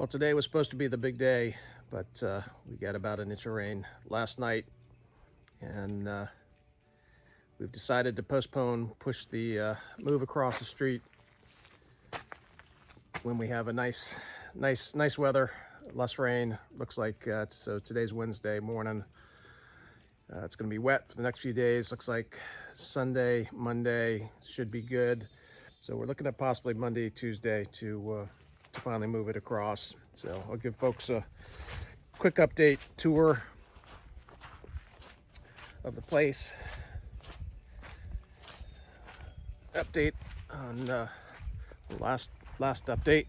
Well, today was supposed to be the big day, but we got about an inch of rain last night, and we've decided to push the move across the street when we have a nice weather, less rain. Looks like so today's Wednesday morning. It's going to be wet for the next few days. Looks like Sunday, Monday should be good. So we're looking at possibly Monday, Tuesday to finally move it across. So I'll give folks a quick update tour of the place. Update on the last update.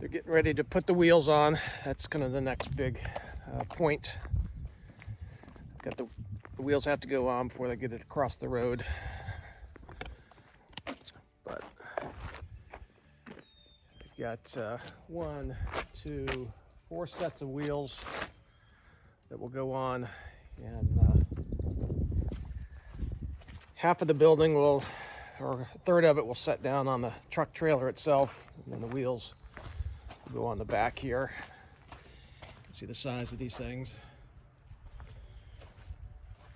They're getting ready to put the wheels on. That's kind of the next big point. Got the wheels have to go on before they get it across the road. But we've got 1, 2, 4 sets of wheels that will go on, and half of the building will, or a third of it will set down on the truck trailer itself, and then the wheels will go on the back here. You can see the size of these things.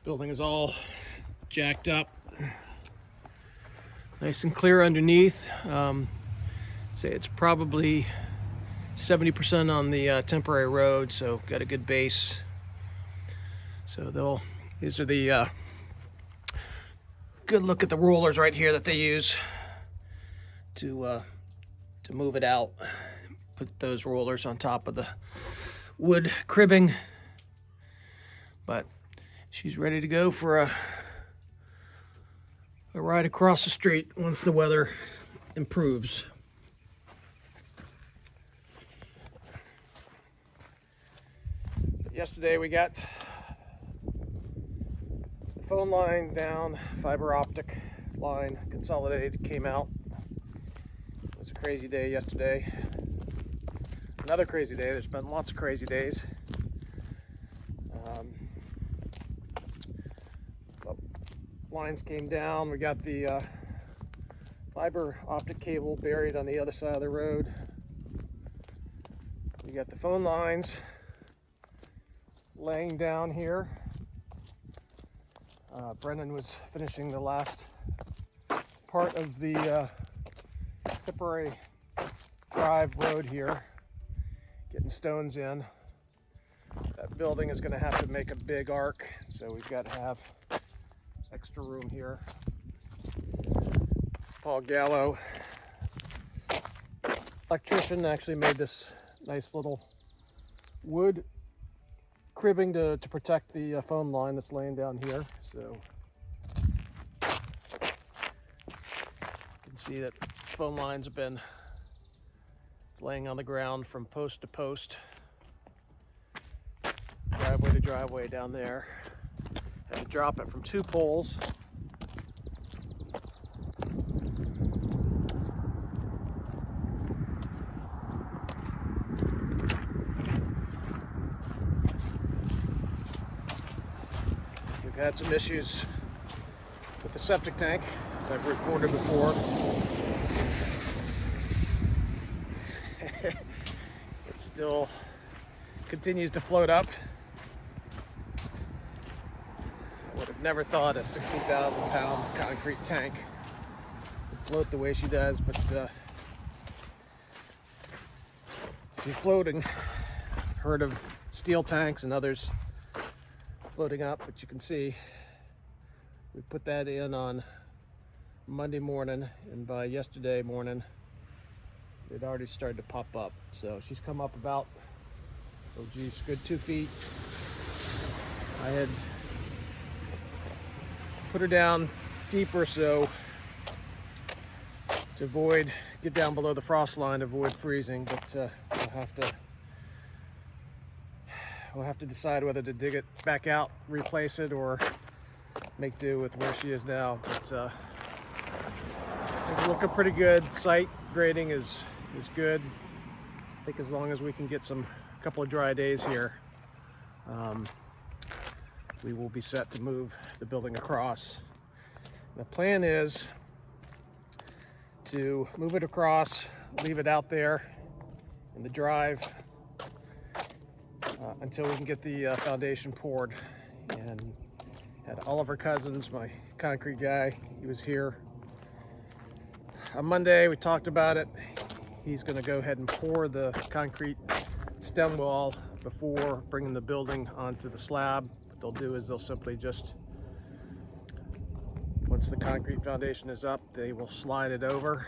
Building is all jacked up, nice and clear underneath. Say it's probably 70% on the temporary road, so got a good base. So these are the good look at the rollers right here that they use to move it out. Put those rollers on top of the wood cribbing. But she's ready to go for a ride across the street once the weather improves. But yesterday we got the phone line down, fiber optic line consolidated, came out. It was a crazy day yesterday. Another crazy day. There's been lots of crazy days. Lines came down. We got the fiber optic cable buried on the other side of the road. We got the phone lines laying down here. Brendan was finishing the last part of the temporary drive road here, getting stones in. That building is going to have to make a big arc, so we've got to have extra room here. Paul Gallo, electrician, actually made this nice little wood cribbing to protect the phone line that's laying down here. So you can see that phone lines have been laying on the ground from post to post, driveway to driveway down there. Had to drop it from 2 poles. We've had some issues with the septic tank, as I've reported before. It still continues to float up. Would have never thought a 16,000-pound concrete tank would float the way she does, but she's floating. Heard of steel tanks and others floating up, but you can see we put that in on Monday morning, and by yesterday morning it already started to pop up. So she's come up about, oh geez, good 2 feet. I had put her down deeper so to get down below the frost line, avoid freezing, but we'll have to decide whether to dig it back out, replace it, or make do with where she is now. But it's looking pretty good. Site grading is good. I think as long as we can get a couple of dry days here, we will be set to move the building across. The plan is to move it across, leave it out there in the drive until we can get the foundation poured. And had Oliver Cousins, my concrete guy, he was here on Monday. We talked about it. He's going to go ahead and pour the concrete stem wall before bringing the building onto the slab. What they'll do is they'll simply just, once the concrete foundation is up, they will slide it over.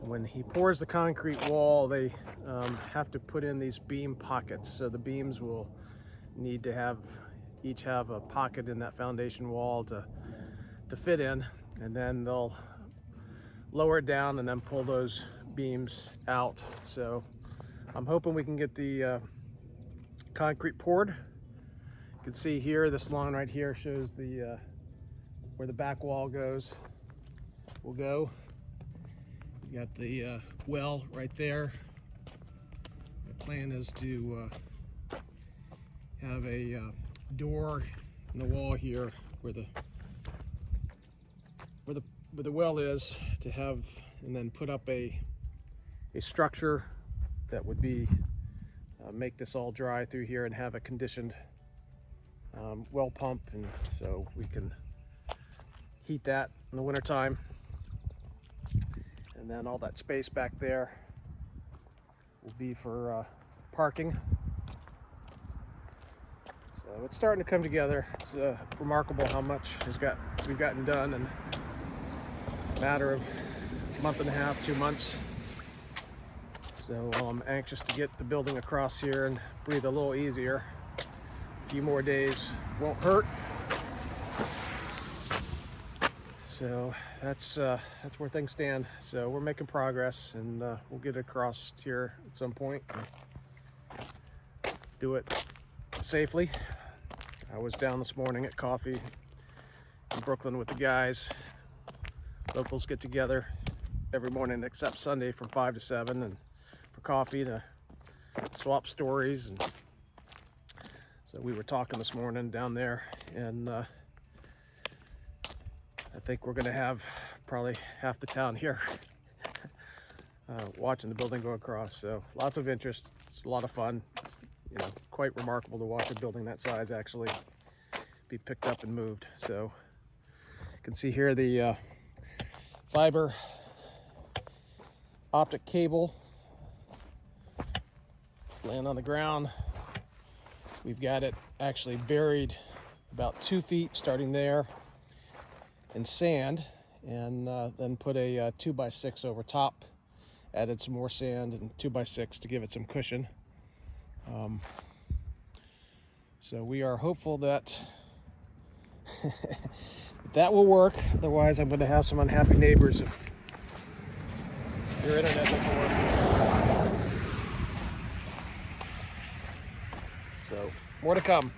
When he pours the concrete wall, they have to put in these beam pockets. So the beams will need to each have a pocket in that foundation wall to fit in, and then they'll lower it down and then pull those beams out. So I'm hoping we can get the concrete poured. You can see here, this line right here shows the where the back wall will go. You got the well right there. My plan is to have a door in the wall here where the well is, to have, and then put up a structure that would be make this all dry through here and have a conditioned well pump, and so we can heat that in the winter time. And then all that space back there will be for parking. So it's starting to come together. It's remarkable how much we've gotten done in a matter of a month and a half, 2 months. So I'm anxious to get the building across here and breathe a little easier. A few more days won't hurt. So that's where things stand. So we're making progress, and we'll get across here at some point and do it safely. I was down this morning at coffee in Brooklyn with the guys. Locals get together every morning except Sunday from 5 to 7 and for coffee to swap stories. And so we were talking this morning down there, and I think we're going to have probably half the town here watching the building go across. So lots of interest. It's a lot of fun. It's, quite remarkable to watch a building that size actually be picked up and moved. So you can see here the fiber optic cable laying on the ground. We've got it actually buried about 2 feet starting there in sand, and then put a 2x6 over top, added some more sand and 2x6 to give it some cushion. So we are hopeful that that will work. Otherwise, I'm going to have some unhappy neighbors if your internet doesn't work. So more to come.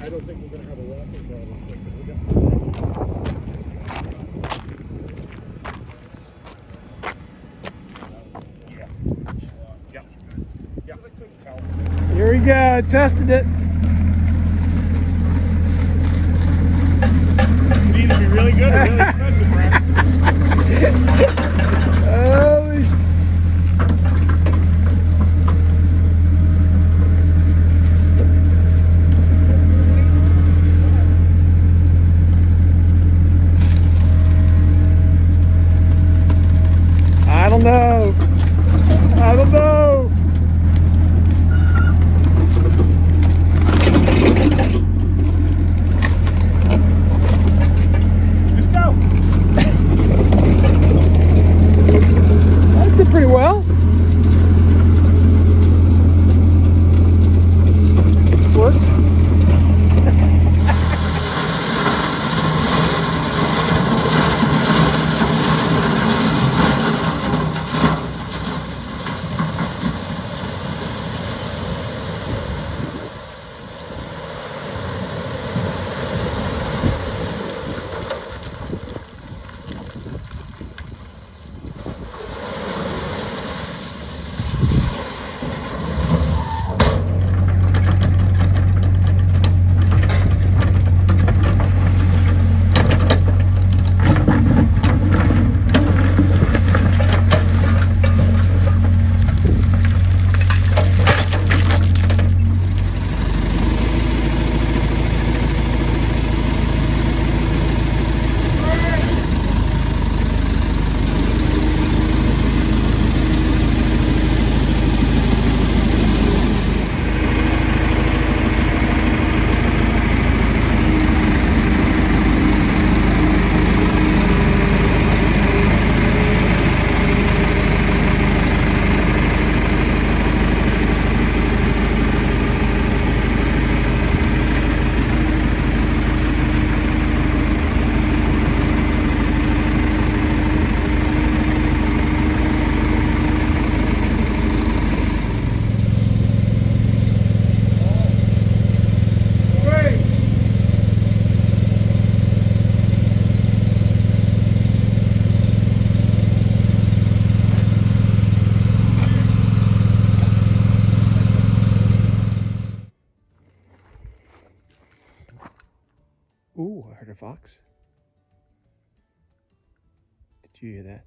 I don't think we're going to have a walking problem. Yeah. Here we go. I tested it. It can either be really good or really expensive, Brad. Holy I don't know. Let's go. Oh, I heard a fox. Did you hear that?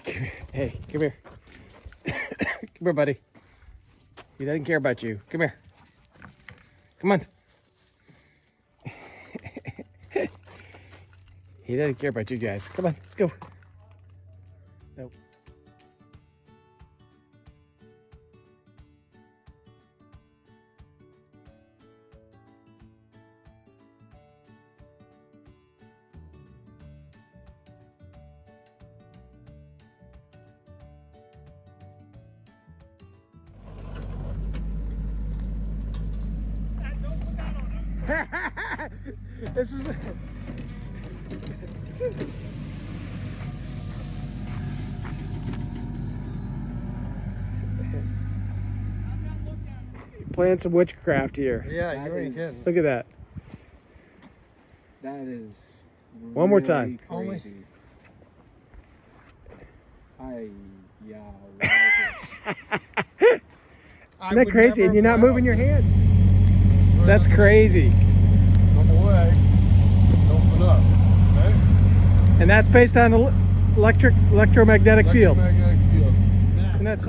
Come here. Hey, come here. Come here, buddy. He doesn't care about you. Come here. Come on. He doesn't care about you guys. Come on, let's go. Nope. This is playing some witchcraft here. Yeah, you ain't kidding. Look at that. That is One more time. crazy. Isn't that crazy? And you're not moving your hands. That's crazy. Come away. Open up. Okay? And that's based on the electromagnetic field. Electromagnetic field. And that's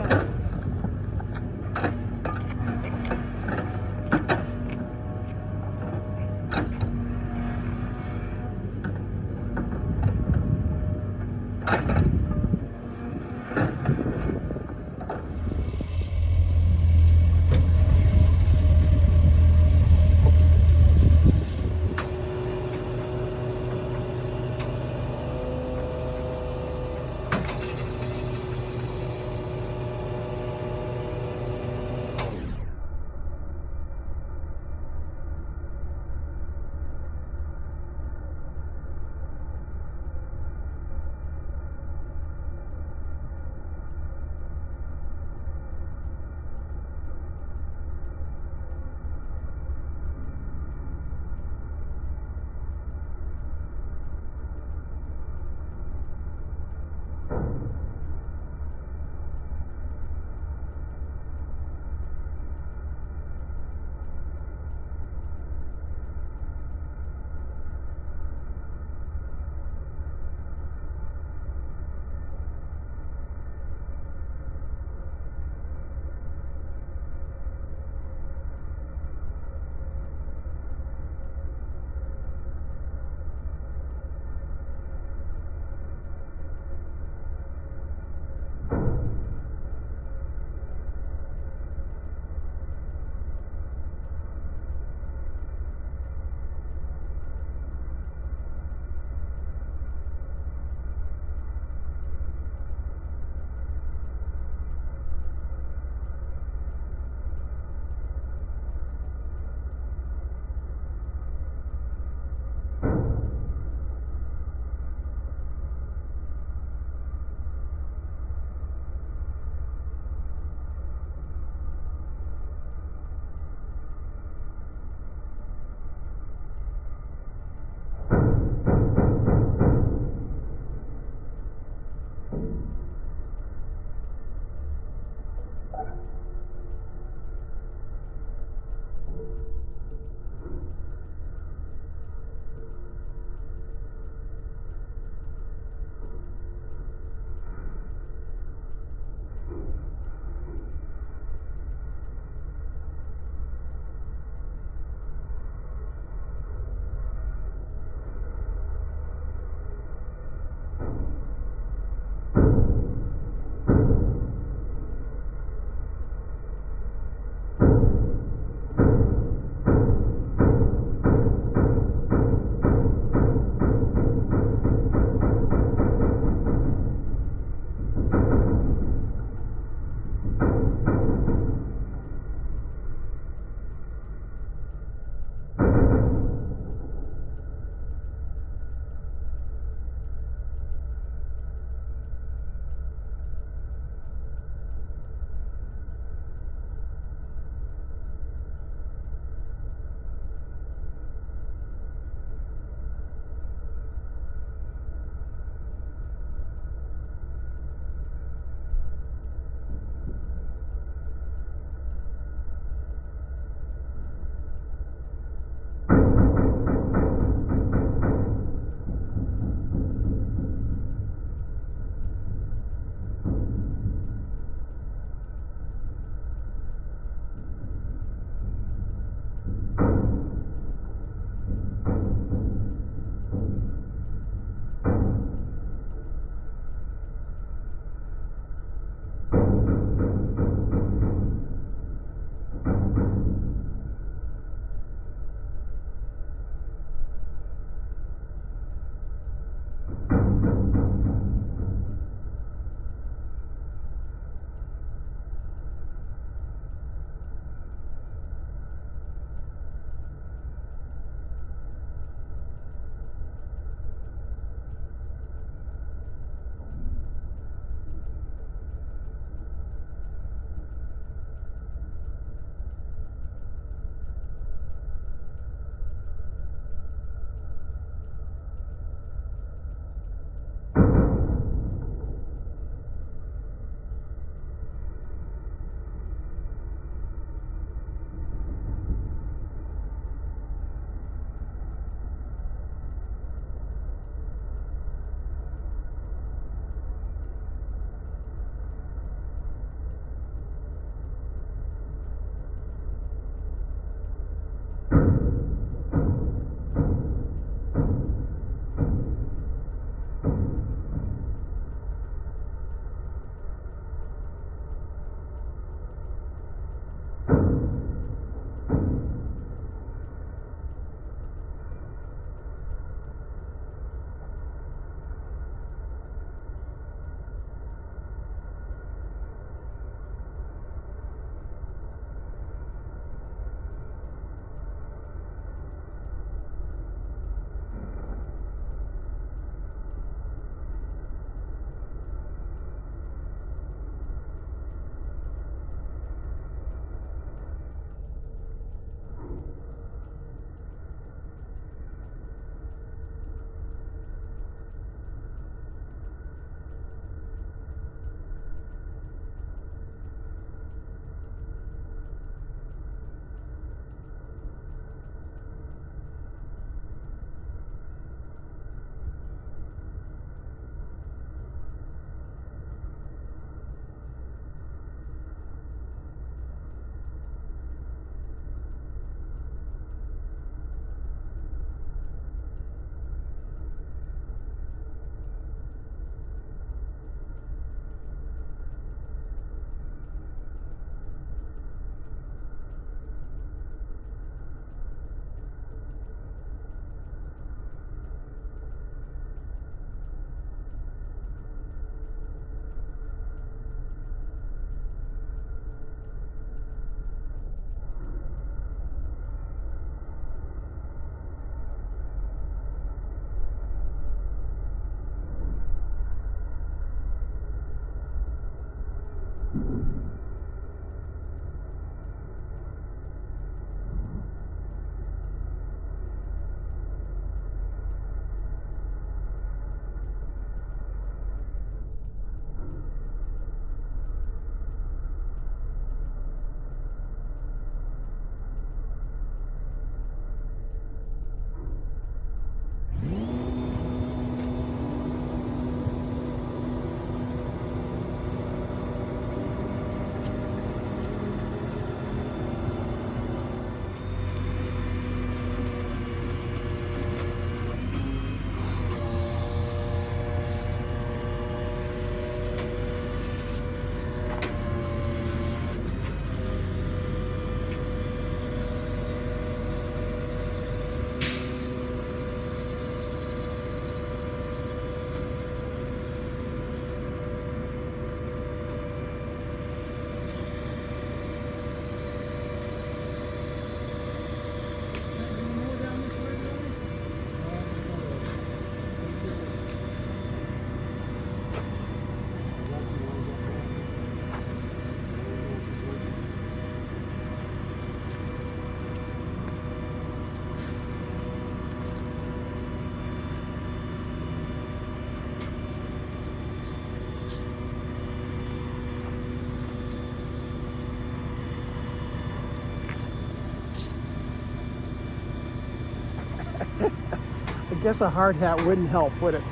guess a hard hat wouldn't help, would it?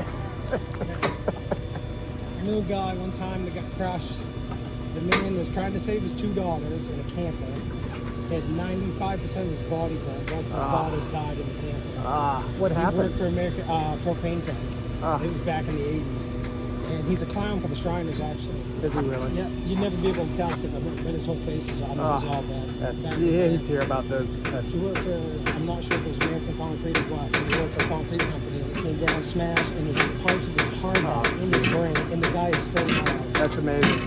I knew a guy one time that got crushed. The man was trying to save his 2 daughters in a camper. Had 95% of his body burnt. Both of his daughters died in the camper. What He happened? worked for American propane tank. It was back in the 80s. And he's a clown for the Shriners, actually. Is he really? Yeah, you'd never be able to tell because his whole face is all bad. That's, you hate to hear about those. He worked for, I'm not sure if it was American Concrete or what, but he worked for a concrete company and it came down smashed and he had parts of his hard hat in his brain and the guy is still alive. That's amazing.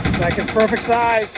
It's like it's perfect size.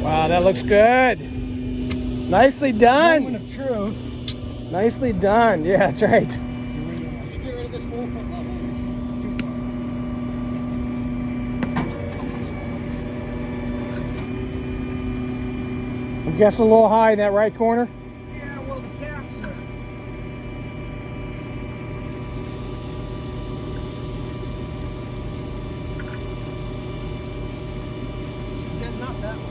Wow, that looks good. Nicely done. Moment of truth. Nicely done. Yeah, that's right. I should get rid of this 4-foot level. I'm guessing a little high in that right corner. Yeah, well, the caps are. She's getting up that way.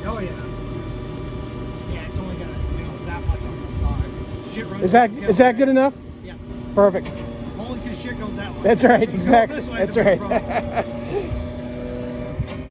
Oh yeah. Yeah, it's only got that much on the side. Shit runs Is that good enough? Yeah. Perfect. Only because shit goes that way. That's right. If it goes Exactly. this way, That's it'll be a right. problem.